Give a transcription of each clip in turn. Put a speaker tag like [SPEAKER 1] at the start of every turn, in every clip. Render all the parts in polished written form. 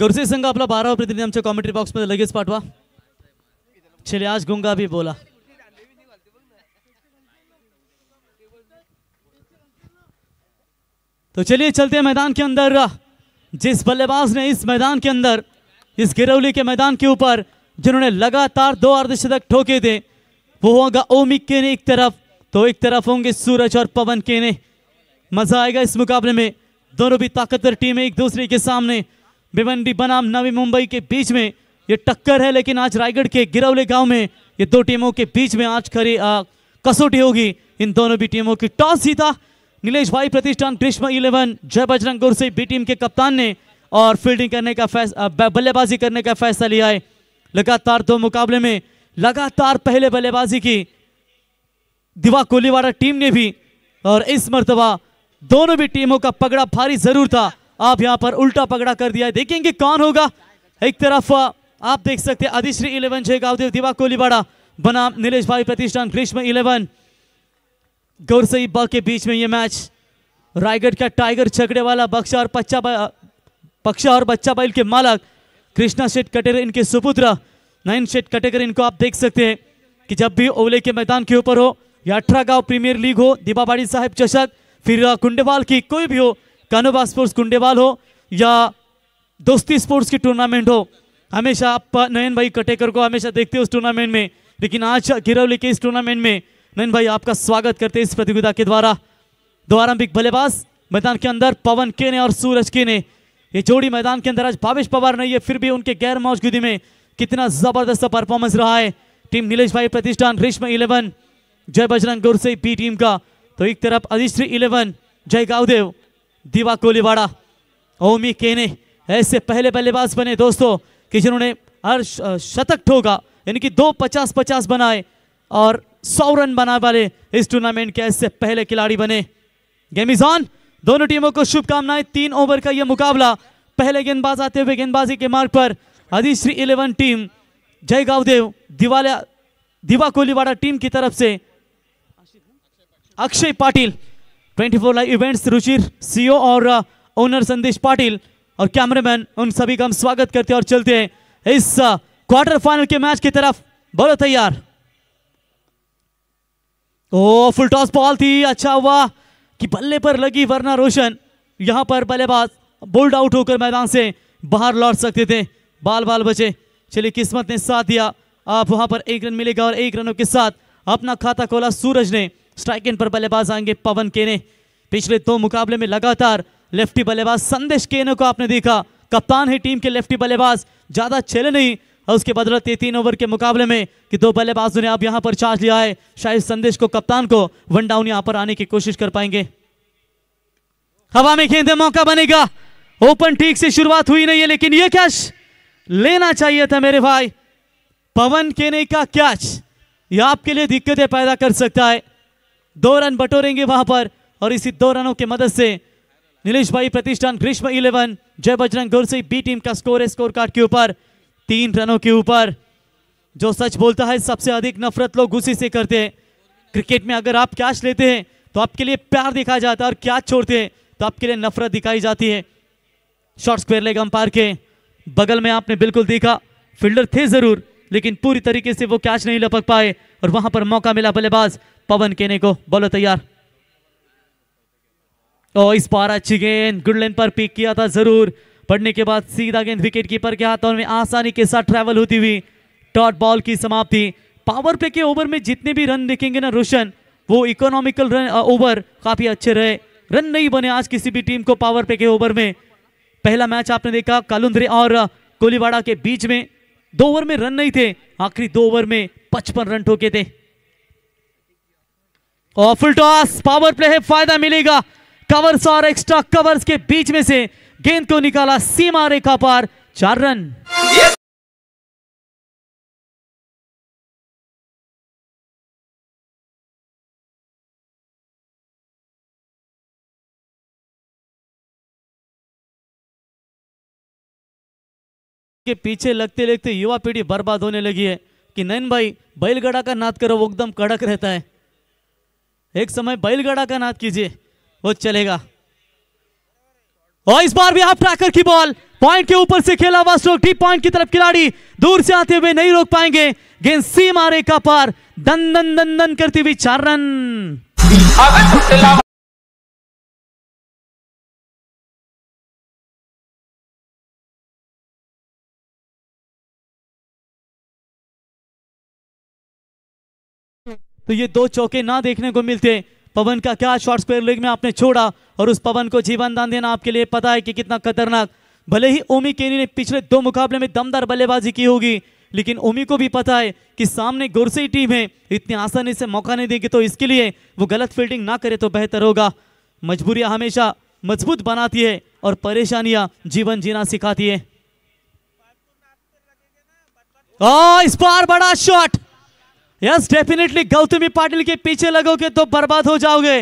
[SPEAKER 1] गुरुजी संघ आपला 12वा प्रतिनिधी आमच्या कॉमेंट्री बॉक्स मध्ये लगेच पाठवा. चलिए आज गुंगा भी बोला. तो चलिए चलते हैं मैदान के अंदर. जिस बल्लेबाज ने इस मैदान के अंदर, इस गिरौली के मैदान के ऊपर जिन्होंने लगातार 2 अर्धशतक ठोके थे, वो होगा ओमी केने एक तरफ, तो एक तरफ होंगे सूरज और पवन केने. मजा आएगा इस मुकाबले में. दोनों भी ताकतवर टीमें एक दूसरे के सामने. भिवंडी बनाम नवी मुंबई के बीच में ये टक्कर है, लेकिन आज रायगढ़ के गिरौली गांव में ये दो टीमों के बीच में आज खरी कसौटी होगी. इन दोनों भी टीमों की टॉस जीता नीलेश भाई प्रतिष्ठान ग्रीष्म 11 जय बजरंग गुरसे बी टीम के कप्तान ने और फील्डिंग करने का बल्लेबाजी करने का फैसला लिया है. लगातार 2 मुकाबले में लगातार पहले बल्लेबाजी की दिवा कोलीवाड़ा टीम ने भी, और इस मर्तबा दोनों भी टीमों का पगड़ा भारी जरूर था. आप यहां पर उल्टा पगड़ा कर दिया है. देखेंगे कौन होगा. एक तरफ आप देख सकते हैं अधिश्री 11 जय गावदेव दिवा कोलीवाड़ा बनाम नीलेश भाई प्रतिष्ठान ग्रीष्म 11 गौरसई ब के बीच में ये मैच. रायगढ़ का टाइगर छकड़े वाला बक्सा और बच्चा बैल के मालक कृष्णा शेठ कटेकर इनके सुपुत्र 9 शेठ कटेकर, इनको आप देख सकते हैं कि जब भी ओवले के मैदान के ऊपर हो या 18 गांव प्रीमियर लीग हो, दिबाबाड़ी साहिब चषक, फिर कुंडेवाल की कोई भी हो, कानोबा स्पोर्ट्स कुंडेवाल हो या दोस्ती स्पोर्ट्स की टूर्नामेंट हो, हमेशा आप नयन भाई कटेकर को हमेशा देखते हो उस टूर्नामेंट में. लेकिन आज गिरौली के इस टूर्नामेंट में नयन भाई आपका स्वागत करते हैं इस प्रतियोगिता के द्वारा. 2 आरंभिक बल्लेबाज मैदान के अंदर पवन केने और सूरज केने. ये जोड़ी मैदान के अंदर आज भावेश पवार नहीं है, फिर भी उनके गैर मौजूदगी में कितना जबरदस्त परफॉर्मेंस रहा है टीम नीलेश भाई प्रतिष्ठान ग्रीष्म 11 जय बजरंग गुरसे बी टीम का. तो एक तरफ अधिश्री 11 जय गावदेव दिवा कोलीवाड़ा ओमी केने ऐसे पहले बल्लेबाज बने दोस्तों कि जिन्होंने हर शतक ठोका, यानी कि 2 50-50 बनाए और 100 रन बनाने वाले इस टूर्नामेंट के ऐसे पहले खिलाड़ी बने. Game is on. दोनों टीमों को शुभकामनाएं. 3 ओवर का यह मुकाबला. पहले गेंदबाज आते हुए गेंदबाजी के मार्ग पर अधिश्री 11 टीम जय गावदेव दिवा कोलीवाड़ा टीम की तरफ से अक्षय Patil, 24 live events Ruchir CEO और ओनर संदेश पाटिल और कैमरामैन, उन सभी का हम स्वागत करते हैं और चलते हैं इस क्वार्टर फाइनल के मैच की तरफ. बोलो तैयार. ओ फुल टॉस बॉल थी. अच्छा हुआ कि बल्ले पर लगी, वरना रोशन यहां पर बल्लेबाज बोल्ड आउट होकर मैदान से बाहर लौट सकते थे. बाल बचे. चलिए किस्मत ने साथ दिया. आप वहां पर 1 रन मिलेगा और 1 रनों के साथ अपना खाता खोला सूरज ने. स्ट्राइक इन पर बल्लेबाज आएंगे पवन केने. पिछले 2 मुकाबले में लगातार लेफ्टी बल्लेबाज संदेश केने को आपने देखा, कप्तान है टीम के लेफ्टी बल्लेबाज, ज्यादा चले नहीं और उसके बदौलत 3 ओवर के मुकाबले में कि 2 बल्लेबाजों ने अब यहां पर चार्ज लिया है. शायद संदेश को, कप्तान को 1 डाउन यहां पर आने की कोशिश कर पाएंगे. हवा में खेलते मौका बनेगा. ओपन ठीक से शुरुआत हुई नहीं है, लेकिन यह कैच लेना चाहिए था मेरे भाई. पवन केने का कैच यह आपके लिए दिक्कतें पैदा कर सकता है. 2 रन बटोरेंगे वहां पर और इसी 2 रनों की मदद से नीलेश भाई प्रतिष्ठान ग्रीष्म 11 जय बजरंग गुरसे बी टीम का स्कोर है स्कोर कार्ड के ऊपर 3 रनों के ऊपर. जो सच बोलता है सबसे अधिक नफरत लोग उसी से करते हैं. क्रिकेट में अगर आप कैच लेते हैं तो आपके लिए प्यार दिखाया जाता है और कैच छोड़ते हैं तो आपके लिए नफरत दिखाई जाती है. शॉर्ट स्क्वायर लेग अंपायर के बगल में आपने बिल्कुल देखा फील्डर थे जरूर, लेकिन पूरी तरीके से वो कैच नहीं लपक पाए और वहां पर मौका मिला बल्लेबाज पवन केने को. बोलो तैयार. और इस बार अच्छी गेंद गुड लेंथ पर पिक किया था जरूर. पड़ने के बाद सीधा गेंद विकेट कीपर के हाथों में आसानी के साथ ट्रैवल होती हुई डॉट बॉल की समाप्ति. पावर प्ले के ओवर में जितने भी रन देखेंगे ना रोशन, वो इकोनॉमिकल रन ओवर काफी अच्छे रहे. रन नहीं बने आज किसी भी टीम को पावर प्ले के ओवर में. पहला मैच आपने देखा कालुंद्रे और कोलीवाड़ा के बीच में 2 ओवर में रन नहीं थे, आखिरी 2 ओवर में 55 रन ठोके थे. और फुल टॉस पावर प्ले है, फायदा मिलेगा. कवर्स और एक्स्ट्रा कवर्स के बीच में से गेंद को निकाला सीमा रेखा पार. 4 रन. के पीछे लगते लगते युवा पीढ़ी बर्बाद होने लगी है कि नयन भाई बैलगाड़ा का नाद करो, वो एकदम कड़क रहता है. एक समय बैलगाड़ा का नाद कीजिए, वो चलेगा. और इस बार भी हाफ ट्रैकर की बॉल पॉइंट के ऊपर से खेला हुआ स्ट्रोक, डीप पॉइंट की तरफ खिलाड़ी दूर से आते हुए नहीं रोक पाएंगे, गेंद सीमा रेखा पार, दन दन दन दन करती हुई 4 रन। तो ये 2 चौके ना देखने को मिलते। पवन का क्या शॉर्ट स्क्वायर लेग में आपने छोड़ा और उस पवन को जीवन दान देना आपके लिए पता है कि कितना खतरनाक। भले ही ओमी केनी ने पिछले 2 मुकाबले में दमदार बल्लेबाजी की होगी, लेकिन ओमी को भी पता है कि सामने गोरसई टीम है, इतनी आसानी से मौका नहीं देगी, तो इसके लिए वो गलत फील्डिंग ना करे तो बेहतर होगा। मजबूरियां हमेशा मजबूत बनाती है और परेशानियां जीवन जीना सिखाती है। इस बार बड़ा shot, yes definitely Gautami Patil के पीछे लगोगे तो बर्बाद हो जाओगे।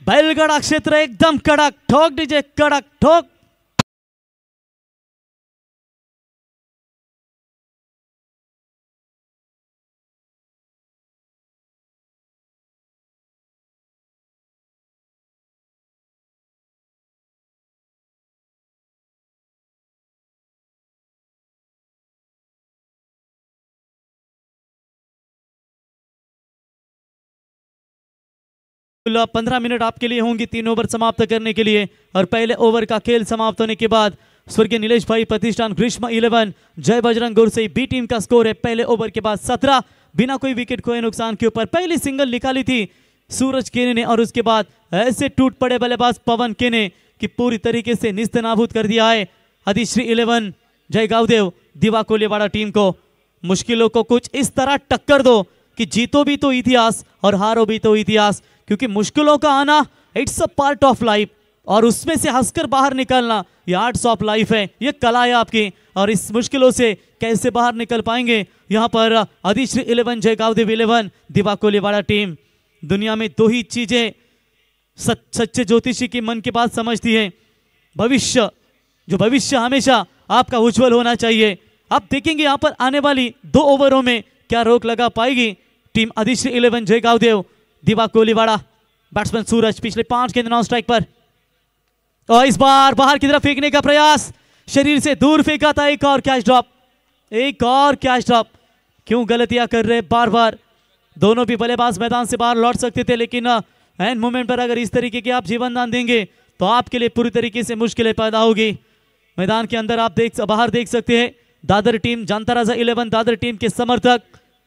[SPEAKER 1] बैलगढ़ा क्षेत्र एकदम कड़क, ठोक दीजिए, कड़क ठोक। अब 15 मिनट आपके लिए होंगी 3 ओवर समाप्त करने के लिए, और पहले ओवर का खेल समाप्त होने के बाद स्वर्गीय नीलेश भाई प्रतिष्ठान ग्रीष्म 11 जय बजरंग गुरसई बी टीम का स्कोर है पहले ओवर के बाद 17, बिना कोई विकेट खोए नुकसान के ऊपर पहली सिंगल निकाली थी सूरज केने ने, और उसके बाद ऐसे टूट पड़े बल्लेबाज पवन केने की पूरी तरीके से निस्तनाबूद कर दिया है अधिश्री 11 जय गावदेव दिवा कोलीवाड़ा टीम को। मुश्किलों को कुछ इस तरह टक्कर दो कि जीतो भी तो इतिहास और हारो भी तो इतिहास, क्योंकि मुश्किलों का आना it's a part of life, और उसमें से हंसकर बाहर निकलना ये आर्ट्स ऑफ लाइफ है, ये कला है आपकी। और इस मुश्किलों से कैसे बाहर निकल पाएंगे, यहाँ पर अधिश्री 11 जय गावदेव 11 दिवा कोलीवाड़ा टीम। दुनिया में 2 ही चीजें सच्चे ज्योतिषी की मन की बात समझती है, भविष्य, जो भविष्य हमेशा आपका उज्जवल होना चाहिए। आप देखेंगे यहाँ पर आने वाली 2 ओवरों में क्या रोक लगा पाएगी टीम अधिश्री 11 जय गावदेव दिवा कोलीवाड़ा। बैट्समैन सूरज पिछले 5 गेंद नॉन स्ट्राइक पर, और इस बार बाहर की तरफ फेंकने का प्रयास, शरीर से दूर फेंका था, एक और कैच ड्रॉप, एक और कैच ड्रॉप। क्यों गलतियां कर रहे बार बार, दोनों भी बल्लेबाज मैदान से बाहर लौट सकते थे, लेकिन एंड मोमेंट पर अगर इस तरीके के आप जीवन दान देंगे तो आपके लिए पूरी तरीके से मुश्किलें पैदा होगी। मैदान के अंदर आप बाहर देख सकते हैं दादर टीम, जानताराजा 11 दादर टीम के समर्थक,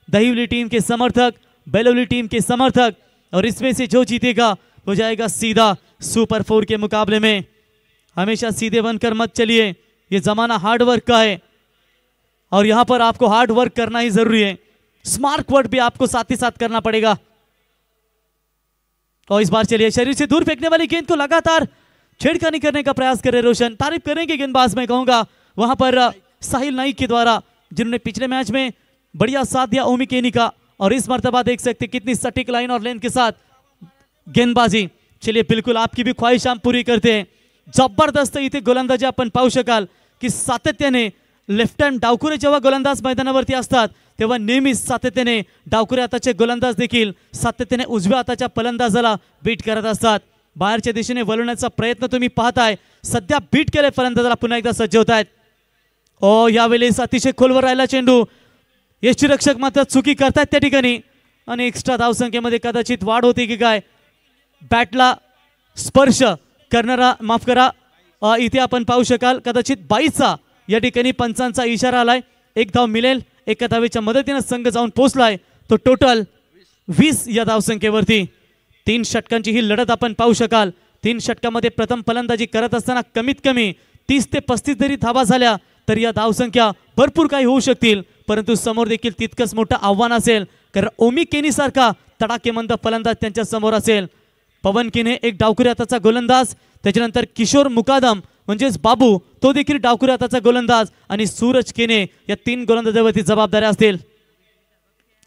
[SPEAKER 1] दहिवली टीम के समर्थक, बेलवली टीम के समर्थक, और इसमें से जो जीतेगा वो जाएगा सीधा सुपर 4 के मुकाबले में। हमेशा सीधे बनकर मत चलिए, ये जमाना हार्ड वर्क का है, और यहां पर आपको हार्ड वर्क करना ही जरूरी है, स्मार्ट वर्क भी आपको साथ ही साथ करना पड़ेगा। और इस बार चलिए शरीर से दूर फेंकने वाली गेंद को लगातार छेड़खानी करने का प्रयास कर रहे रोशन, तारीफ करेंगे गेंदबाज मैं कहूंगा वहां पर साहिल नाइक के द्वारा, जिन्होंने पिछले मैच में बढ़िया साथ दिया ओमी केनी का, और इस मर्तबा देख सकते कितनी सटीक लाइन और लेंथ के साथ गेंदबाजी। चलिए बिल्कुल आपकी भी ख्वाहिश हम पूरी करते हैं। जबरदस्त इथे गोलंदाजी आपण पाहू शकाल की सातत्याने लेफ्ट हँड डावखुरे जेव्हा गोलंदाज मैदानावरती असतात तेव्हा नेहमीच सातत्याने डावखुरे हाताचे गोलंदाज देखील सातत्याने उजव्या हाताच्या फलंदाजाला बीट करत असतात। बाहेरच्या दिशेने वळवण्याचा प्रयत्न तुम्ही पाहताय, सध्या बीट केले फलंदाजाला, पुन्हा एकदा सज्ज होत आहेत। ओ यावेळेस अतिशय खोलवर राहिला चेंडू, यष्टीरक्षक मात्र चुकी करतात त्या ठिकाणी, आणि एक्स्ट्रा धावसंख्येमध्ये कदाचित वाढ होती की काय, बॅटला स्पर्श करणारा, माफ करा, इथे आपण पाहू शकाल कदाचित 22चा या ठिकाणी पंचांचा इशारा आलाय। एक धाव मिळेल, एका धावेच्या मदतीने संघ जाऊन पोहोचलाय, तो टोटल 20 या धावसंख्येवरती 3 षटकांची ही लढत आपण पाहू शकाल। 3 षटकामध्ये प्रथम फलंदाजी करत असताना कमीत कमी 30 ते 35 जरी धावा झाल्या तर या धावसंख्या भरपूर काही होऊ शकतील, परंतु समोर देखील तितकंच मोठं आव्हान असेल, कारण ओमी केनी सारखा तडाखेबंद फलंदाज त्यांच्या समोर असेल। पवन केने एक डावखुऱ्या हाताचा गोलंदाज, त्याच्यानंतर किशोर मुकादम म्हणजेच बाबू तो देखील डावखुऱ्या हाताचा गोलंदाज, आणि सूरज केने या 3 गोलंदाजावरती जबाबदाऱ्या असतील।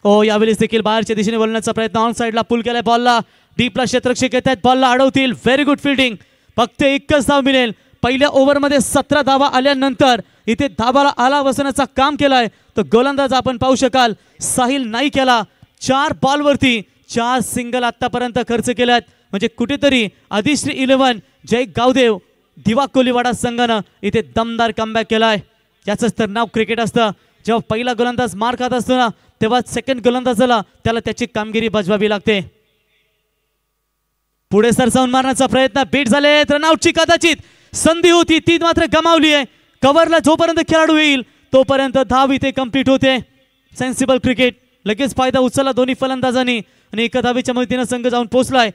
[SPEAKER 1] ओ यावेळेस देखील बाहेरच्या दिशेने वळण्याचा प्रयत्न, ऑन साइडला पुल केलाय बॉलला, डीपला क्षेत्ररक्षक येत आहेत, बॉलला अडवतील, व्हेरी गुड फिल्डिंग, फक्त एकच धाव मिळेल। पहिल्या ओव्हरमध्ये 17 धावा आल्यानंतर इथे धाबाला आला बसवण्याचा काम केलाय तो गोलंदाज आपण पाहू शकाल साहिल नाईक याला। 4 बॉलवरती 4 सिंगल आतापर्यंत खर्च केल्यात, म्हणजे कुठेतरी अधिश्री 11 जय गावदेव दिवा कोलीवाडा संघानं इथे दमदार कमबॅक केलाय. याचंच तर नाव क्रिकेट असतं. जेव्हा पहिला गोलंदाज मार खात असतो ना तेव्हा सेकंड गोलंदाजाला त्याला त्याची कामगिरी बजवावी लागते. पुढे सरसावून मारण्याचा प्रयत्न, बीट झाले, रनआउटची कदाचित संधी होती ती मात्र गमावली आहे. कव्हरला जोपर्यंत खेळाडू येईल तोपर्यंत धाव इथे कंप्लीट होते. सेन्सिबल क्रिकेट, लगेच फायदा उचलला दोन्ही फलंदाजांनी आणि एका धावेच्या मदतीने संघ जाऊन पोहोचलाय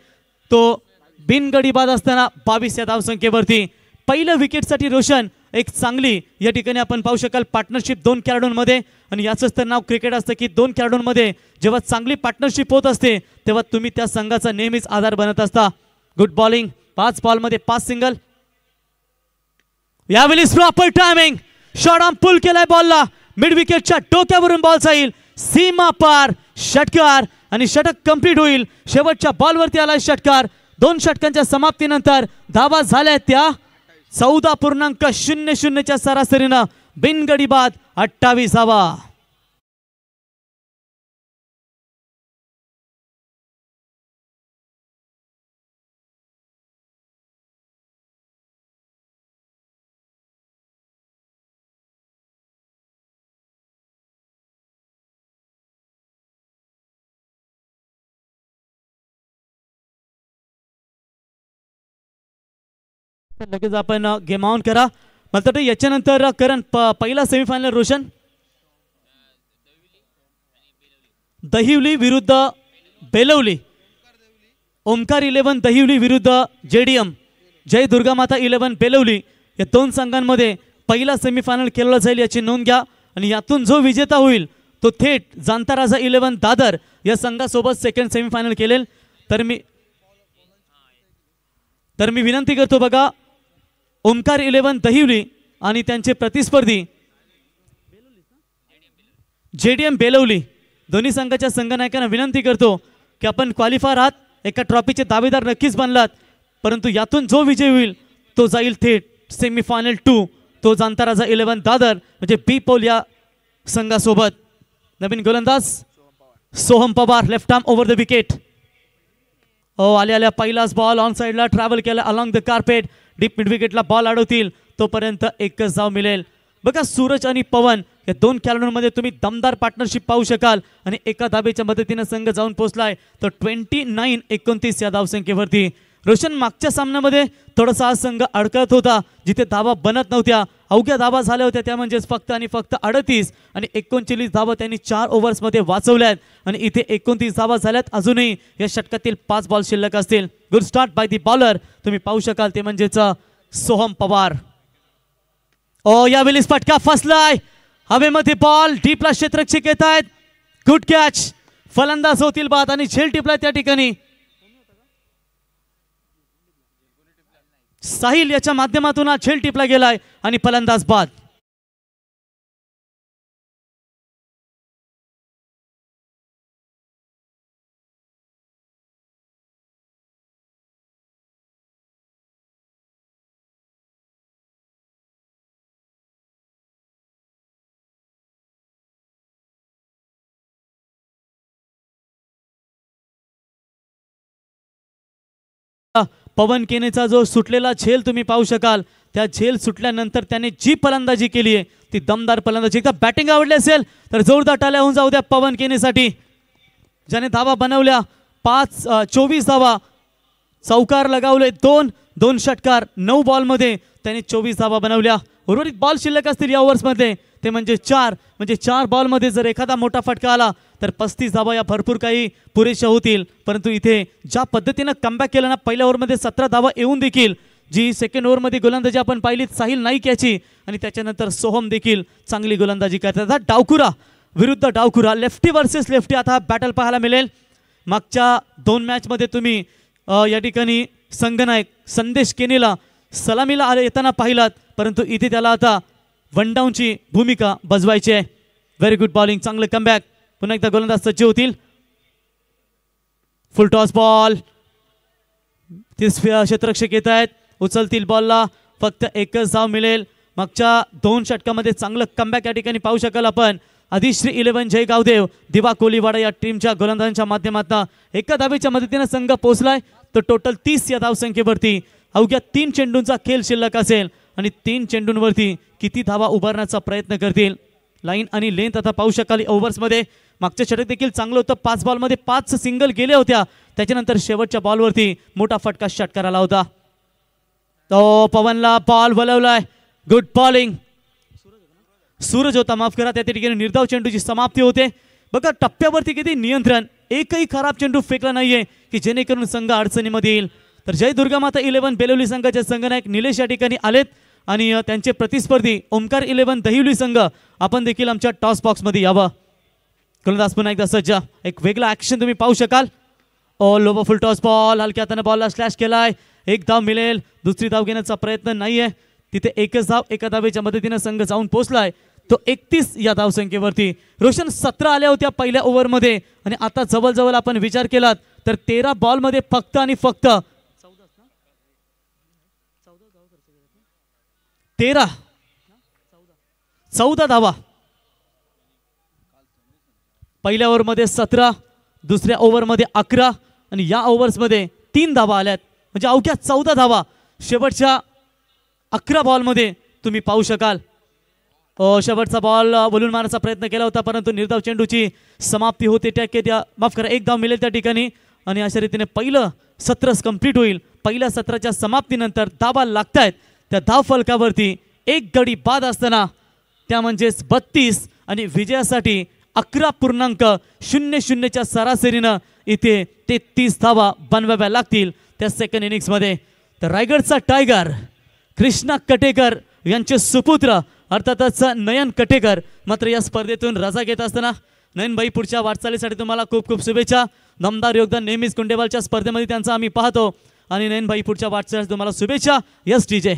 [SPEAKER 1] तो बिनगडी बाद असताना 22 या धावसंख्येवरती. पहिल्या विकेटसाठी रोशन एक चांगली या ठिकाणी आपण पाहू शकाल पार्टनरशिप दोन खेळाडूंमध्ये. आणि याचंच तर नाव क्रिकेट असतं की दोन खेळाडूंमध्ये जेव्हा चांगली पार्टनरशिप होत असते तेव्हा तुम्ही त्या संघाचा नेहमीच आधार बनत असता. Good bowling, 5 बॉलमध्ये 5 single. यावेळी proper timing, short arm pull केलाय बॉलला, मिड विकेटच्या डोक्यावरून बॉल जाईल सीमा पार, षटकार आणि षटक कंप्लीट होईल. शेवटच्या बॉलवरती आलाय षटकार. 2 षटकांच्या समाप्तीनंतर धावा झाल्या त्या 14.00 च्या सरासरीनं बिनगडी बाद 28 धावा. लगेच आपण गेम ऑन करा. मला याच्यानंतर करण पहिला सेमीफायनल रोशन दहिवली विरुद्ध बेलवली, ओमकार 11 दहिवली विरुद्ध JDM जय दुर्गा माता 11 बेलवली या दोन संघांमध्ये पहिला सेमीफायनल खेळला जाईल याची नोंद घ्या. आणि यातून जो विजेता होईल तो थेट जाणता राजा 11 दादर या संघासोबत सेकंड सेमीफायनल खेळेल. तर मी विनंती करतो बघा ओमकार 11 दहिवली आणि त्यांचे प्रतिस्पर्धी JDM बेलवली दोन्ही संघाच्या संघनायकांना विनंती करतो की आपण क्वालिफायर आहात, एका ट्रॉफीचे दावेदार नक्कीच बनलात, परंतु यातून जो विजय होईल तो जाईल थेट सेमीफायनल 2 तो जाणता राजा 11 दादर म्हणजे बी पौल या संघासोबत. नवीन गोलंदाज Soham Pawar, left arm over the wicket. आल्या पहिलाच बॉल ऑन साइडला ट्रॅव्हल केला along the carpet. Deep mid विकेटला बॉल अडवतील तोपर्यंत एकच धाव मिळेल. बघा सूरज आणि पवन या दोन खेळाडूंमध्ये तुम्ही दमदार पार्टनरशिप पाहू शकाल आणि एका धावेच्या मदतीने संघ जाऊन पोहोचलाय तो 29-29 या धावसंख्येवरती. रोशन मागच्या सामन्यामध्ये थोडासा हा संघ अडकत होता जिथे धावा बनत नव्हत्या, अवघ्या धावा झाल्या होत्या त्या म्हणजेच फक्त आणि फक्त 38 आणि 39 धावा त्यांनी 4 ओव्हर्समध्ये वाचवल्यात आणि इथे 29 धावा झाल्यात. अजूनही या षटकातील 5 बॉल शिल्लक असतील. Good start by the bowler तुम्ही पाहू शकाल ते म्हणजेच सोहम पवार. यावेळी फटका फसलाय हवेमध्ये, बॉल डीपला क्षेत्ररक्षक येत आहेत. गुड कॅच, फलंदाज होतील बाद आणि झेल टिपला त्या ठिकाणी. साहिल याच्या माध्यमातून हा झेल टिपला गेलाय आणि फलंदाज बाद. पवन केनेचा जो सुटलेला झेल तुम्ही पाहू शकाल, त्या झेल सुटल्यानंतर त्याने जी फलंदाजी केली आहे ती दमदार फलंदाजी. एकदा बॅटिंग आवडली असेल तर जोरदार टाळ्या होऊन जाऊ द्या पवन केनेसाठी, ज्याने धावा बनवल्या 24 धावा, चौकार लगावले 2 षटकार 9 बॉलमध्ये त्याने 24 धावा बनवल्या. उर्वरित बॉल शिल्लक असतील या ओव्हर्समध्ये ते म्हणजे 4, म्हणजे 4 बॉलमध्ये जर एखादा मोठा फटका आला तर 35 धावा या भरपूर काही पुरेशा होतील. परंतु इथे ज्या पद्धतीनं कमबॅक केलं ना, पहिल्या ओव्हरमध्ये 17 धावा येऊन देखील जी सेकंड ओव्हरमध्ये गोलंदाजी आपण पाहिली साहिल नाईक याची आणि त्याच्यानंतर सोहम देखील चांगली गोलंदाजी करतात. डावखुरा विरुद्ध डावखुरा, लेफ्टी वर्सेस लेफ्टी आता बॅटल पाहायला मिळेल. मागच्या 2 मॅचमध्ये तुम्ही या ठिकाणी संघनायक संदेश केनेला सलामीला येताना पाहिलात, परंतु इथे त्याला आता वन डाऊनची भूमिका बजवायची आहे. व्हेरी गुड बॉलिंग, चांगलं कमबॅक. पुन्हा एकदा गोलंदाज सज्ज होतील. फुल टॉस बॉल, क्षेत्ररक्षक येत आहेत, उचलतील बॉलला, फक्त एकच धाव मिळेल. मागच्या 2 षटकामध्ये चांगलं कमबॅक या ठिकाणी पाहू शकाल आपण. अधिश्री 11 जय गावदेव दिवा कोलीवाडा या टीमच्या गोलंदाजांच्या माध्यमातून एका धावेच्या मदतीने संघ पोहोचलाय तो टोटल 30 या धावसंख्येवरती. अवघ्या 3 चेंडूंचा खेळ शिल्लक असेल आणि 3 चेंडूंवरती किती धावा उभारण्याचा प्रयत्न करतील. लाईन आणि लेंथ आता पाहू शकाल ओव्हर्समध्ये. मागच्या षटक देखील चांगलं होतं. 5 बॉलमध्ये 5 सिंगल गेल्या होत्या. त्याच्यानंतर शेवटच्या बॉलवरती मोठा फटका षटकार आला होता. तो पवनला बॉल वलवलाय. Good bowling. सूरज होता, माफ करा. त्या ठिकाणी निर्धाव चेंडूची समाप्ती होते. बघा टप्प्यावरती किती नियंत्रण. एकही खराब चेंडू फेकला नाहीये की जेणेकरून संघ अडचणीमध्ये येईल. तर जय दुर्गामाता 11 बेलवली संघाचे संघनायक निलेश या ठिकाणी आलेत आणि त्यांचे प्रतिस्पर्धी ओमकार 11 दहिवली संघ आपण देखील आमच्या टॉस बॉक्समध्ये यावं. गोलंदाज पुन्हा एकदा सज्ज. एक वेगळा ऍक्शन तुम्ही पाहू शकाल. ऑल ओव्हर फुल टॉस बॉल. हलक्या हाताने बॉलला स्लॅश केलाय. एक धाव मिळेल. दुसरी धाव घेण्याचा प्रयत्न नाहीये तिथे. एकच धाव. एका धावेच्या मदतीने संघ जाऊन पोहोचलाय तो 31 या धावसंख्येवरती. रोशन 17 आल्या होत्या पहिल्या ओव्हरमध्ये आणि आता जवळजवळ आपण विचार केलात तर 13 बॉलमध्ये फक्त आणि फक्त 14 धावा. पहिल्या ओव्हरमध्ये 17, दुसऱ्या ओव्हरमध्ये 11 आणि या ओव्हर्समध्ये 3 धावा आल्यात. म्हणजे अवघ्या 14 धावा शेवटच्या 11 बॉलमध्ये तुम्ही पाहू शकाल. शेवटचा बॉल बोलून मारण्याचा प्रयत्न केला होता परंतु निर्धाव चेंडूची समाप्ती होते. माफ करा, एक धाव मिळेल त्या ठिकाणी आणि अशा रीतीने पहिलं सत्र कंप्लीट होईल. पहिल्या सत्राच्या समाप्तीनंतर धावा लागतायत. त्या धाव फलकावरती एक गडी बाद असताना त्या म्हणजेच 32 आणि विजयासाठी 11.00च्या सरासरीनं इथे 33 धावा बनवाव्या लागतील त्या सेकंड इनिंग्समध्ये. तर रायगडचा टायगर कृष्णा कटेकर यांचे सुपुत्र अर्थातच नयन कटेकर मात्र या स्पर्धेतून रजा घेत असताना नयनबाई पुढच्या वाटचालीसाठी तुम्हाला खूप खूप शुभेच्छा. दमदार योगदान नेहमीच कुंडेवालच्या स्पर्धेमध्ये त्यांचं आम्ही पाहतो आणि नयनबाई पुढच्या वाटचालीसाठी तुम्हाला शुभेच्छा. Yes DJ.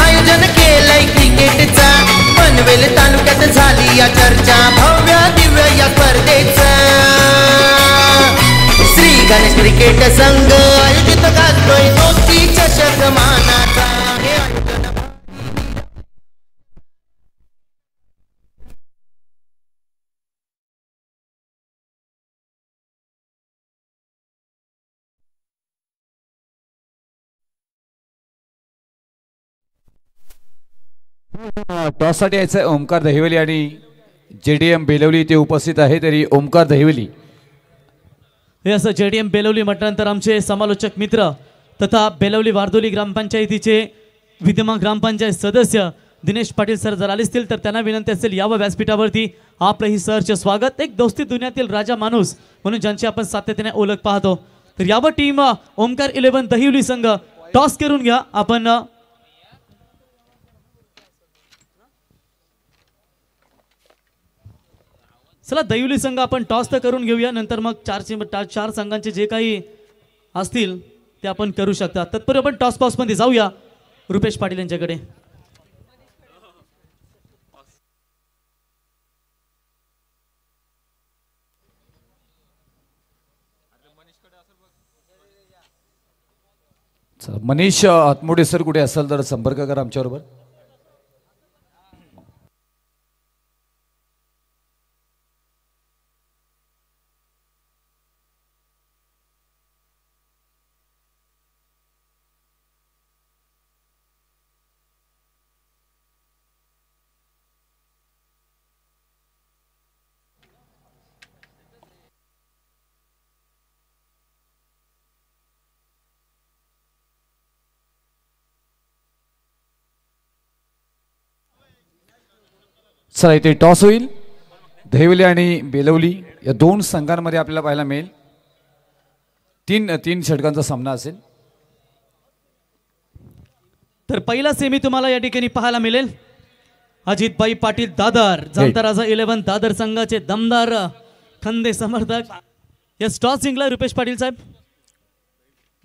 [SPEAKER 2] आयोजन केलंय क्रिकेटचा पनवेल तालुक्यात झाली या चर्चा. भव्य दिव्य या स्पर्धेचा श्री गणेश क्रिकेट संघ आयोजित गाजतोय मोती चषक मानाचा. हे आयोजन
[SPEAKER 3] टॉससाठी यायचं ओमकार दहिवली आणि JDM बेलवली ते उपस्थित आहे. तरी ओमकार दहिवली
[SPEAKER 1] हे असं JDM बेलवली म्हटल्यानंतर आमचे समालोचक मित्र तथा बेलवली वारदोली ग्रामपंचायतीचे विद्यमान ग्रामपंचायत सदस्य दिनेश पाटील सर जर आले असतील तर त्यांना विनंती असेल यावं व्यासपीठावरती. आपलंही सरचे स्वागत. एक दोस्ती दुनियातील राजा माणूस म्हणून ज्यांची आपण सातत्याने ओळख पाहतो. तर यावं टीम ओमकार 11 दहिवली संघ टॉस करून घ्या. आपण चला दहिवली संघ आपण टॉस तर करून घेऊया. नंतर मग चार संघांचे जे काही असतील ते आपण करू शकता. तत्पूर्वी आपण टॉस बॉक्समध्ये जाऊया रुपेश पाटील यांच्याकडे.
[SPEAKER 3] मनीष आतमोडे सर कुठे असेल तर संपर्क करा आमच्याबरोबर. चला इथे टॉस होईल. दहिवली आणि बेलवली या दोन संघांमध्ये आपल्याला पाहायला मिळेल. तीन षटकांचा सामना असेल.
[SPEAKER 1] तर पहिला सेमी तुम्हाला या ठिकाणी पाहायला मिळेल. अजितभाई पाटील दादर जामता राजा 11 दादर संघाचे दमदार खंदे समर्थक. या टॉस जिंकला रुपेश पाटील साहेब.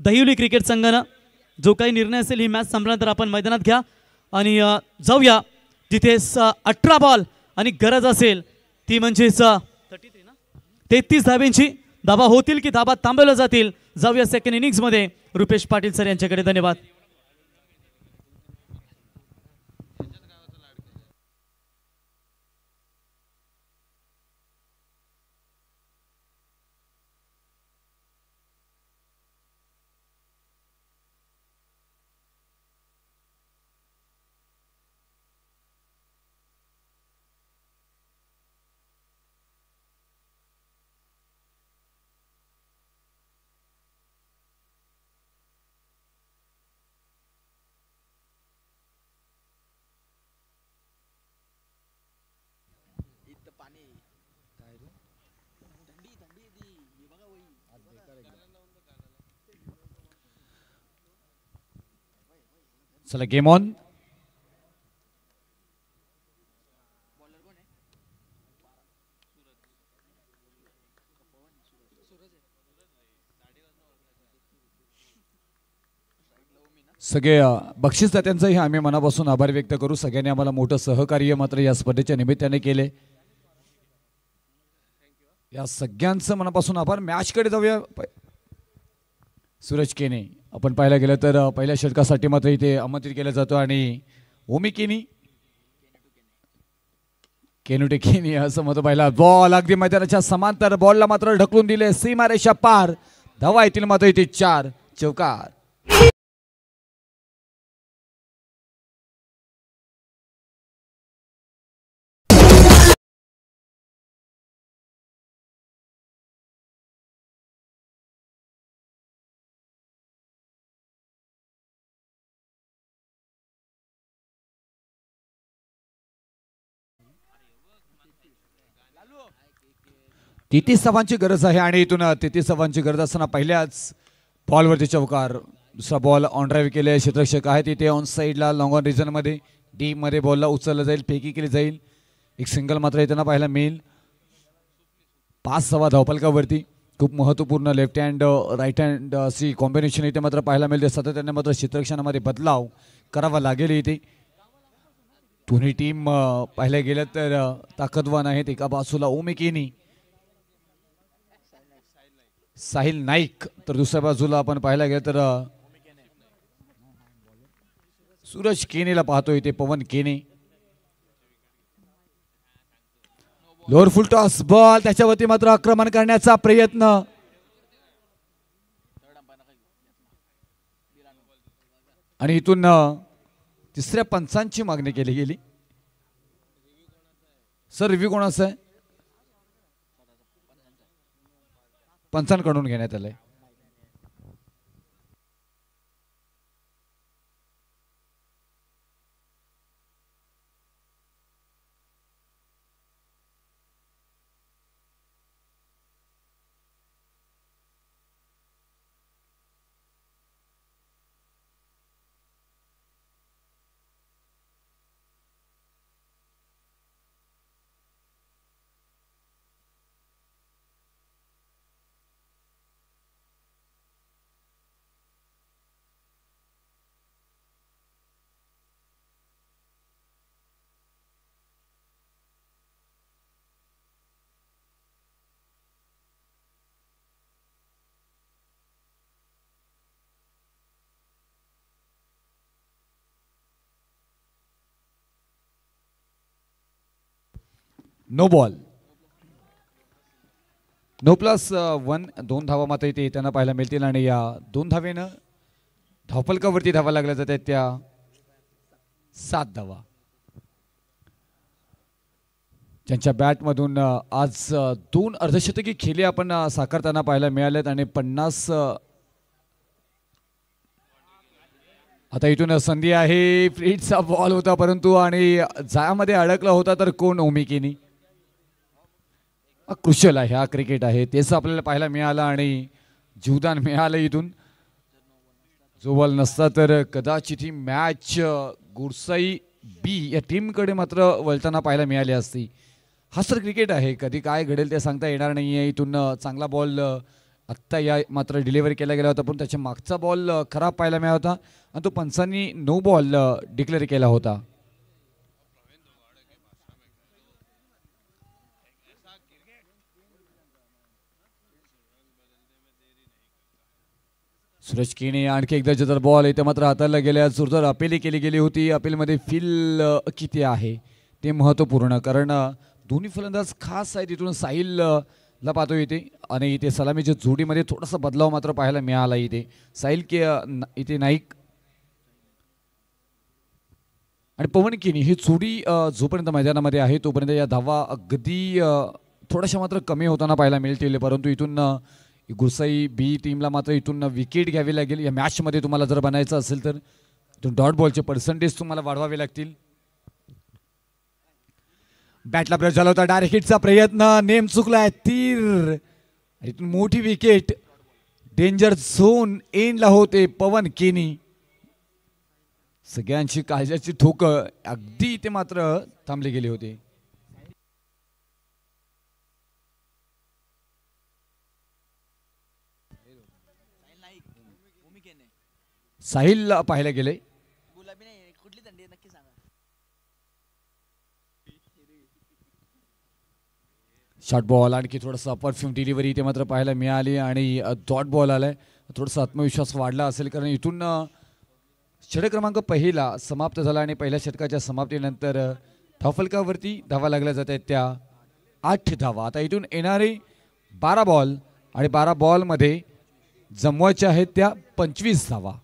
[SPEAKER 1] दहिवली क्रिकेट संघानं जो काही निर्णय असेल ही मॅच संपल्यानंतर आपण मैदानात घ्या आणि जाऊया जिथे 18 बॉल आणि गरज असेल ती म्हणजे 33 धाब्यांची. धाबा होतील की धाबा थांबवल्या जातील जाऊया सेकंड इनिंग्स मध्ये. रुपेश पाटील सर यांच्याकडे धन्यवाद.
[SPEAKER 3] चला गेम ऑन. सगळे बक्षीसदात्यांचाही आम्ही मनापासून आभार व्यक्त करू. सगळ्यांनी आम्हाला मोठं सहकार्य मात्र या स्पर्धेच्या निमित्ताने केले. या सगळ्यांचं मनापासून आभार. मॅचकडे जाऊया. सूरज केने आपण पाहायला गेलं तर पहिल्या षटकासाठी मात्र इथे आमंत्रित केलं जातो आणि ओमी केनी केनुटे केनी असं मत पाहिला. बॉल अगदी मैदानाच्या समांतर बॉलला मात्र ढकलून दिले सीमारेषा पार. धावा येतील मात्र इथे 4 चौकार. तेहतीस धावांची गरज आहे आणि इथून 33 धावांची गरज असताना पहिल्याच बॉलवरती चौकार. दुसरा बॉल ऑन ड्राईव्ह केले. क्षेत्ररक्षक आहेत तिथे ऑन साईडला लॉंग ऑन रिजनमध्ये डीप मध्ये बॉलला उचललं जाईल, फेकी केली जाईल. एक सिंगल मात्र येताना पाहायला मिळेल. 5 धावा धावफलकावरती. खूप महत्त्वपूर्ण लेफ्ट हँड राईट हँड अशी कॉम्बिनेशन इथे मात्र पाहायला मिळते. सातत्याने मात्र क्षेत्ररक्षणामध्ये बदलाव करावा लागेल इथे. दोन्ही टीम पाहायला गेलं तर ताकदवान आहेत. एका बाजूला ओमी केनी साहिल नाईक तर दुसऱ्या बाजूला आपण पाहायला गेलं तर सूरज केनेला पाहतो इथे पवन केने. लोअर फुल टॉस बॉल त्याच्यावरती मात्र आक्रमण करण्याचा प्रयत्न. आणि इथून तिसऱ्या पंचांची मागणी केली गेली. सर रिव्ह्यू कोणाचा आहे? पंचांकडून घेण्यात आलंय. No ball. No plus 1. 2 धावा मात्र इथे येताना पाहायला मिळतील आणि या 2 धावेनं धावफलकावरती धावा लागल्या जातात त्या 7 धावा. ज्यांच्या बॅटमधून आज 2 अर्धशतकी खेळी आपण साकारताना पाहायला मिळाल्यात आणि 50. आता इथून संधी आहे. फ्रीडचा बॉल होता परंतु आणि जाळ्यामध्ये अडकला होता तर कोण? ओमी केनी. क्रुशल आहे हा क्रिकेट आहे तेच आपल्याला पाहायला मिळालं आणि जीवदान मिळालं इथून. जो बॉल नसता तर कदाचित ही मॅच गुरसाई बी या टीमकडे मात्र वळताना पाहायला मिळाली असती. हा सर क्रिकेट आहे. कधी काय घडेल ते सांगता येणार नाही आहे. इथून चांगला बॉल आत्ता या मात्र डिलिव्हरी केला गेला होता पण त्याच्या मागचा बॉल खराब पाहायला मिळाला होता आणि तो पंचांनी नो बॉल डिक्लेअर केला होता. सूरज केने आणखी एकदा जर बॉल इथे मात्र हाताळला गेल्या सुरजर अपील केली गेली होती. अपीलमध्ये फील किती आहे ते महत्त्वपूर्ण कारण दोन्ही फलंदाज खास आहेत. इथून साहिल ला पाहतो इथे आणि इथे सलामीच्या जोडीमध्ये थोडासा बदलाव मात्र पाहायला मिळाला. इथे साहिल के इथे नाईक आणि पवन केनी ही जोडी जोपर्यंत मैदानामध्ये आहे तोपर्यंत या धावा अगदी थोड्याशा मात्र कमी होताना पाहायला मिळतील. परंतु इथून गुरसाई बी टीमला मात्र इथून विकेट घ्यावी लागेल. या मॅचमध्ये तुम्हाला जर बनायचं असेल तर इथून डॉट बॉलचे पर्सेंटेज तुम्हाला वाढवावे लागतील. बॅटला ब्रश झाला होता. डायरेक्ट हिटचा प्रयत्न नेम चुकलाय. तीर इथून मोठी विकेट. डेंजर झोन एंडला होते पवन केनी. सगळ्यांची काळजाची ठोक अगदी ते मात्र थांबली गेली होती. साहिलला पाहायला गेले. शॉर्ट बॉल आणखी थोडासा परफ्यूम डिलिव्हरी ते मात्र पाहायला मिळाली आणि डॉट बॉल आलाय. थोडासा आत्मविश्वास वाढला असेल कारण इथून षटक क्रमांक पहिला समाप्त झाला आणि पहिल्या षटकाच्या समाप्तीनंतर धावफलकावरती धावा लागल्या जात आहेत त्या 8 धावा. आता इथून येणारे 12 बॉल आणि 12 बॉलमध्ये जमवायच्या आहेत त्या 25 धावा.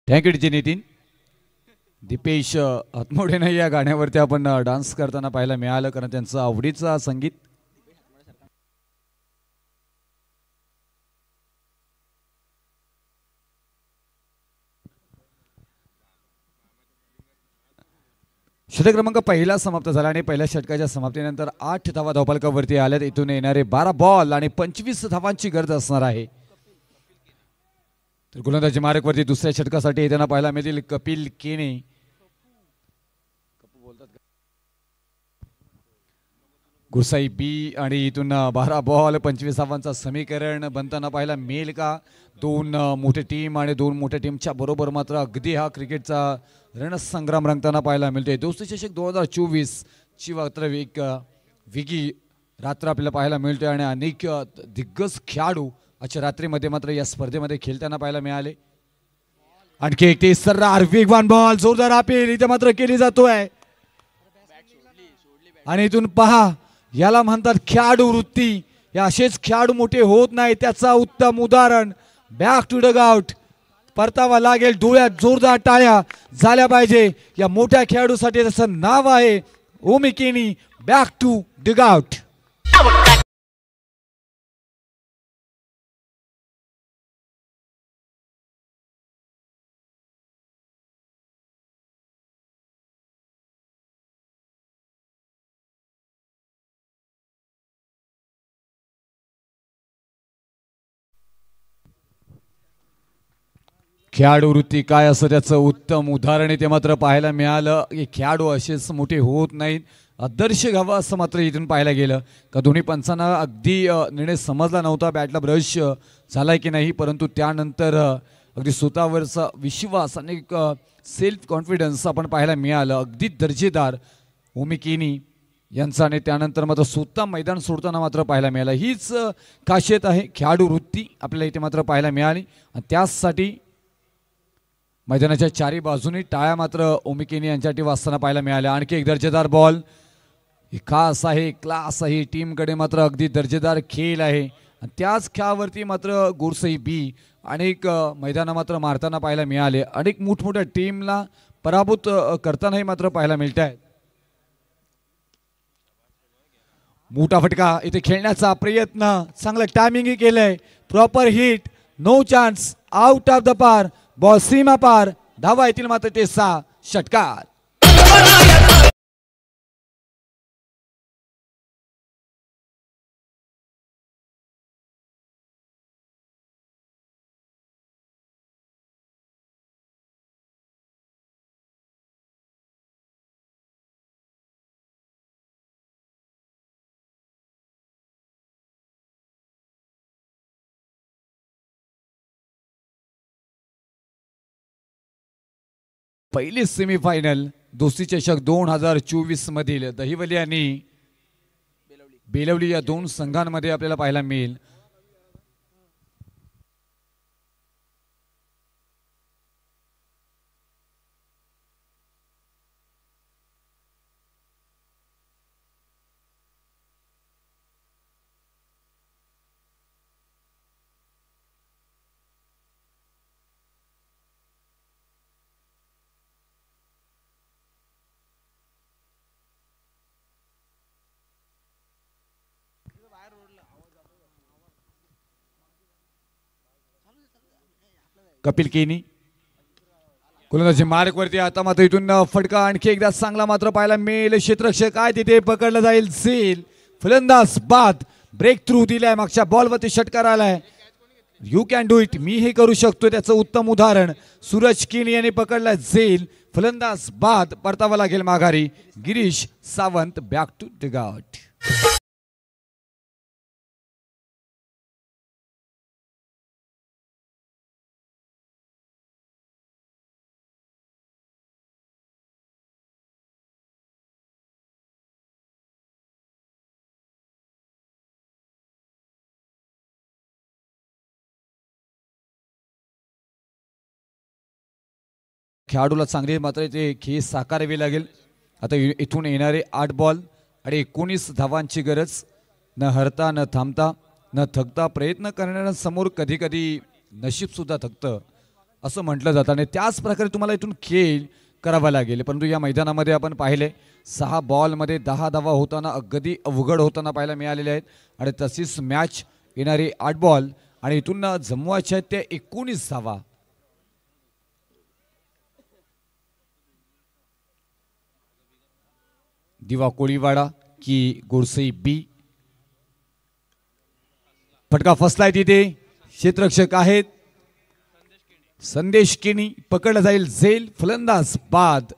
[SPEAKER 3] Thank you D Nitin. दीपेश हातमोडेनं या गाण्यावरती आपण डान्स करताना पाहायला मिळालं कारण त्यांचं आवडीचं संगीत. षटक क्रमांक पहिला समाप्त झाला आणि पहिल्या षटकाच्या समाप्तीनंतर 8 धावा धावफलकावरती आल्यात. इथून येणारे 12 बॉल आणि 25 धावांची गरज असणार आहे. तर गोलंदाजी मार्गवरती दुसऱ्या षटकासाठी येताना पाहायला मिळतील कपिल केने. गुरसाई बी आणि इथून 12 बॉल 25 धावांचा समीकरण बनताना पाहायला मिळेल का. 2 मोठे टीम आणि 2 मोठ्या टीमच्या बरोबर मात्र अगदी हा क्रिकेटचा रणसंग्राम रंगताना पाहायला मिळतोय. दोस्ती चषक 2024 ची मात्र एक वेगळी रात्र आपल्याला पाहायला मिळतोय आणि अनेक दिग्गज खेळाडू आजच्या रात्रीमध्ये मात्र या स्पर्धेमध्ये खेळताना पाहायला मिळाले. आणखी एक सर्रार वेगवान बॉल जोरदार अपील इथे मात्र केली जातोय आणि इथून पहा याला म्हणतात खेळाडू वृत्ती. या असेच खेळाडू मोठे होत नाही त्याचा उत्तम उदाहरण. बॅक टू डग आउट परतावा लागेल. डोळ्यात जोरदार टाळ्या झाल्या पाहिजे. या मोठ्या खेळाडूसाठी त्याचं नाव आहे Omi Keni. Back to dugout. खेळाडू वृत्ती काय असं त्याचं उत्तम उदाहरण आहे ते मात्र पाहायला मिळालं. हे खेळाडू असेच मोठे होत नाहीत. आदर्श घावा असं मात्र इथून पाहायला गेलं का दोन्ही पंचांना अगदी निर्णय समजला नव्हता बॅटला ब्रश झालाय की नाही परंतु त्यानंतर अगदी स्वतःवरचा विश्वास आणि सेल्फ कॉन्फिडन्स आपण पाहायला मिळालं. अगदी दर्जेदार ओमी केनी यांचा आणि त्यानंतर मात्र स्वतः मैदान सोडताना मात्र पाहायला मिळालं. हीच खासियत आहे खेळाडू वृत्ती आपल्याला इथे मात्र पाहायला मिळाली आणि त्याचसाठी मैदानाच्या चारी बाजूनी टाळ्या मात्र ओमी केनी यांच्यासाठी वाजताना पाहायला मिळाल्या. आणखी एक दर्जेदार बॉल. खास आहे क्लास आहे टीमकडे मात्र अगदी दर्जेदार खेळ आहे आणि त्याच खेळावरती मात्र गुरसई बी अनेक मैदाना मात्र मारताना पाहायला मिळाले. अनेक मोठमोठ्या टीमला पराभूत करतानाही मात्र पाहायला मिळत आहेत. मोठा फटका इथे खेळण्याचा प्रयत्न चांगलं टायमिंग केलंय. Proper hit no chance out of the park. Ball सीमा पार धावा येतील मात्र ते 6 षटकार. पहिली सेमीफायनल दोस्ती चषक 2024 मधील दहिवली आणि बेलवली या 2 संघांमध्ये आपल्याला पाहायला मिळेल. कपिल केनी गोलंदाजी मार्क वरती. आता मात्र इथून फटका आणखी एकदा चांगला मात्र पाहायला मिळेल. क्षेत्ररक्षक आहे तिथे पकडलं जाईल झेल. फलंदाज बाद. ब्रेक थ्रू दिलाय. मागच्या बॉलवरती षटकार आलाय. You can do it. मी हे करू शकतो त्याचं उत्तम उदाहरण. सूरज केनी याने पकडलाय झेल. फलंदाज बाद. परतावा लागेल माघारी. Girish Sawant back to dugout. खेळाडूला चांगली मात्र ते खेळ साकारावी लागेल. आता इथून येणारे 8 बॉल आणि 19 धावांची गरज. न हरता न थांबता न थकता प्रयत्न करणाऱ्यांसमोर कधी कधी नशीब सुद्धा थकतं असं म्हटलं जातं आणि त्याच प्रकारे तुम्हाला इथून खेळ करावा लागेल. परंतु या मैदानामध्ये आपण पाहिले 6 बॉलमध्ये 10 धावा होताना अगदी अवघड होताना पाहायला मिळालेले आहेत. आणि तशीच मॅच येणारी 8 बॉल आणि इथून जमवायच्या आहेत त्या 19 धावा. दिवा कोळीवाडा की गोडसई बी. फटका फसलाय तिथे. क्षेत्ररक्षक आहेत संदेश केनी. पकडला जाईल झेल. फलंदाज बाद.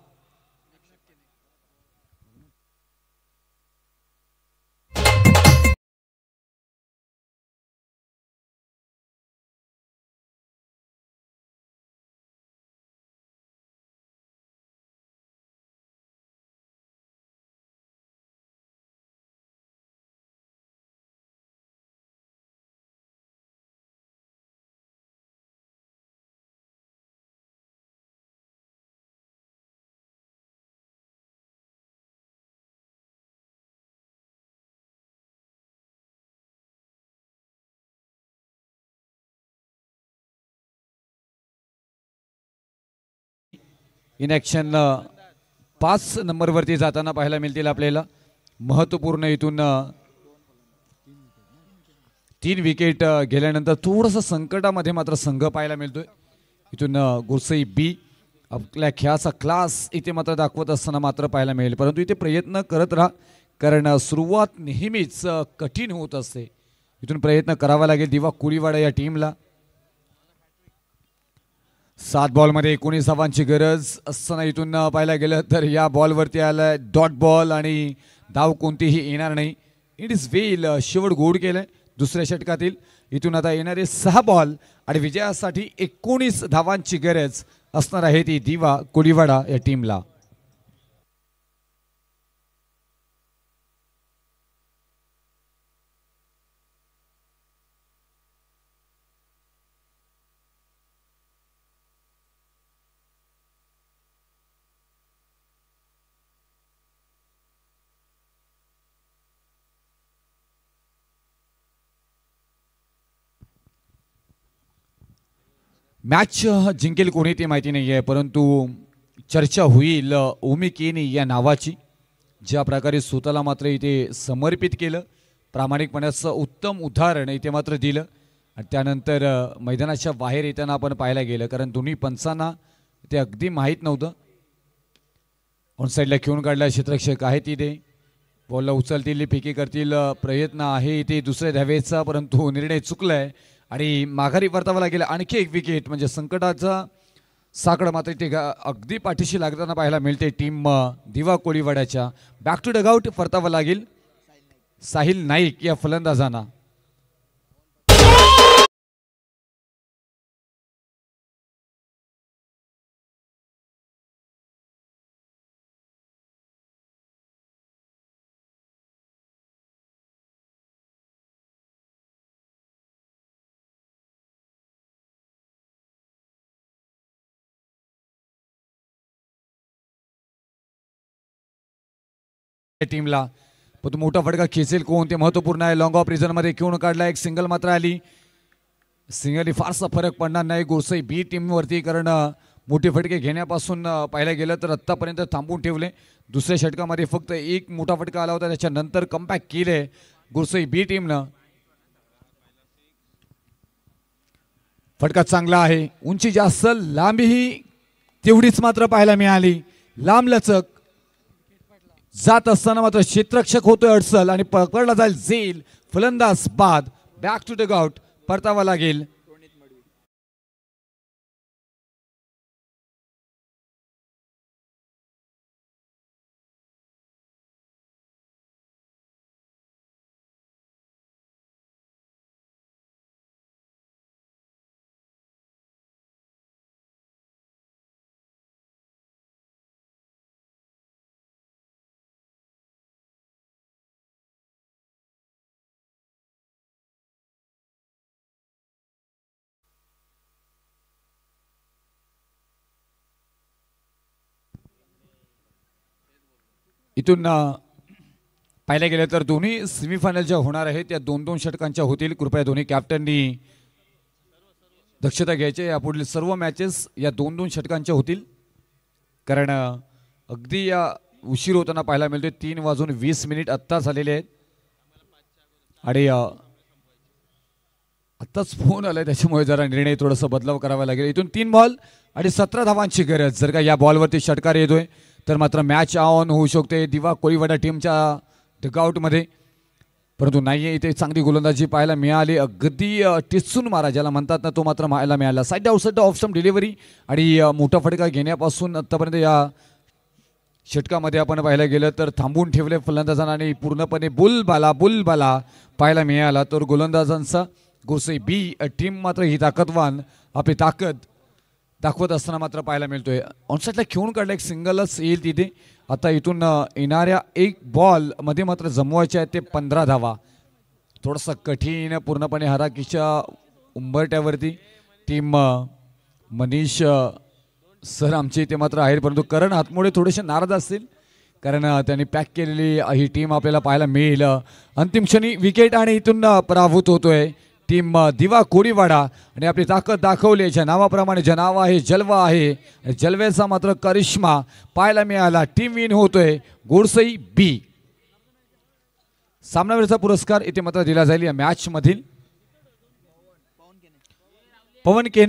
[SPEAKER 3] इन ॲक्शन 5 नंबरवरती जाताना पाहायला मिळतील आपल्याला. महत्त्वपूर्ण इथून 3 विकेट गेल्यानंतर थोडंसं संकटामध्ये मात्र संघ पाहायला मिळतोय. इथून गोडसई बी आपल्या खेळाचा क्लास इथे मात्र दाखवत असताना मात्र पाहायला मिळेल. परंतु इथे प्रयत्न करत राहा कारण सुरुवात नेहमीच कठीण होत असते. इथून प्रयत्न करावा लागेल दिवा कोळीवाडा या टीमला. 7 बॉलमध्ये 19 धावांची गरज असताना इथून पाहायला गेलं तर या बॉलवरती आलाय डॉट बॉल आणि धाव कोणतीही येणार नाही. इट इज वेल. शेवट गोड केलंय दुसऱ्या षटकातील. इथून आता येणारे 6 बॉल आणि विजयासाठी 19 धावांची गरज असणार आहे ती दिवा कोळीवाडा या टीमला. मॅच जिंकेल कोणी ते माहिती नाही आहे परंतु चर्चा होईल ओमी केनी या नावाची. ज्या प्रकारे स्वतःला मात्र इथे समर्पित केलं. प्रामाणिकपणाचं उत्तम उदाहरण इथे मात्र दिलं. आणि त्यानंतर मैदानाच्या बाहेर येताना आपण पाहायला गेलं कारण दोन्ही पंचांना ते अगदी माहीत नव्हतं. ऑन साईडला खेळून काढला क्षेत्ररक्षक आहे तिथे. बॉलला उचलतील फेकी करतील प्रयत्न आहे इथे दुसऱ्या धावेचा परंतु निर्णय चुकलाय आणि माघारी परतावा लागेल. आणखी एक विकेट म्हणजे संकटाचा साकडं मात्र ते अगदी पाठीशी लागताना पाहायला मिळते टीम दिवा कोळीवाड्याच्या. बॅक टू डगआउट परतावा लागेल साहिल नाईक या फलंदाजांना. टीमला पण मोठा फटका खेचेल कोण ते महत्वपूर्ण आहे. लॉंग ऑफ रिझन मध्ये खेळून काढला. एक सिंगल मात्र आली. सिंगल फारसा फरक पडणार नाही गोडसई बी टीम वरती कारण मोठे फटके घेण्यापासून पाहायला गेलं तर आत्तापर्यंत थांबून ठेवले. दुसऱ्या षटकामध्ये फक्त एक मोठा फटका आला होता त्याच्यानंतर कमबॅक केले गोडसई बी टीमनं. फटका चांगला आहे, उंची जास्त, लांबीही तेवढीच मात्र पाहायला मिळाली. लांब लचक जात असताना मात्र क्षेत्ररक्षक होतोय अडसल आणि पकडला जाईल झेल. फलंदाज बाद. Back to the out. परतावा लागेल. इथून पाहिलं गेलं तर दोन्ही सेमीफायनल ज्या होणार आहेत त्या 2-2 षटकांच्या होतील. कृपया दोन्ही कॅप्टननी दक्षता घ्यायची. यापुढील सर्व मॅचेस या 2-2 षटकांच्या होतील, कारण अगदी या उशीर होताना पाहायला मिळतोय. 3:20 आत्ता झालेले आहेत आणि आत्ताच फोन आलाय त्याच्यामुळे जरा निर्णय थोडासा बदलाव करावा लागेल. इथून 3 बॉल आणि 17 धावांची गरज. जर का या बॉलवरती षटकार येतोय तर मात्र मॅच ऑन होऊ शकते दिवा कोळीवाडा टीमच्या डगआउटमध्ये, परंतु नाहीये. इथे चांगली गोलंदाजी पाहायला मिळाली. अगदी टिचून मारा ज्याला म्हणतात ना तो मात्र पाहायला मिळाला. Side outside off stump delivery आणि मोठा फटका घेण्यापासून आतापर्यंत या षटकामध्ये आपण पाहायला गेलं तर थांबून ठेवले फलंदाजांना आणि पूर्णपणे बुलबाला पाहायला मिळाला. तर गोलंदाजांचा गोसे बी टीम मात्र ही ताकदवान आपली ताकद दाखवत असताना मात्र पाहायला मिळतोय. ऑनसाईडला खेळून काढला, एक सिंगलच येईल तिथे. आता इथून येणाऱ्या एक बॉल मध्ये मात्र जमवायचे आहेत ते 15 धावा. थोडंसं कठीण, पूर्णपणे हराकीच्या उंबरट्यावरती टीम मनीष सर आमचे इथे मात्र आहेत, परंतु करण हातमुळे थोडेसे नाराज असतील कारण त्यांनी पॅक केलेली ही टीम आपल्याला पाहायला मिळेल. अंतिम क्षणी विकेट आणि इथून पराभूत होतोय टीम दिवा कोळीवाडा आणि आपली ताकद दाखवली. याच्या नावाप्रमाणे जे नाव आहे जलवा आहे, जलव्याचा मात्र करिश्मा पाहायला मिळाला. टीम विन होतोय गोडसई बी. सामनावीरचा पुरस्कार इथे मात्र दिला जाईल या मॅच मधील. पवन केने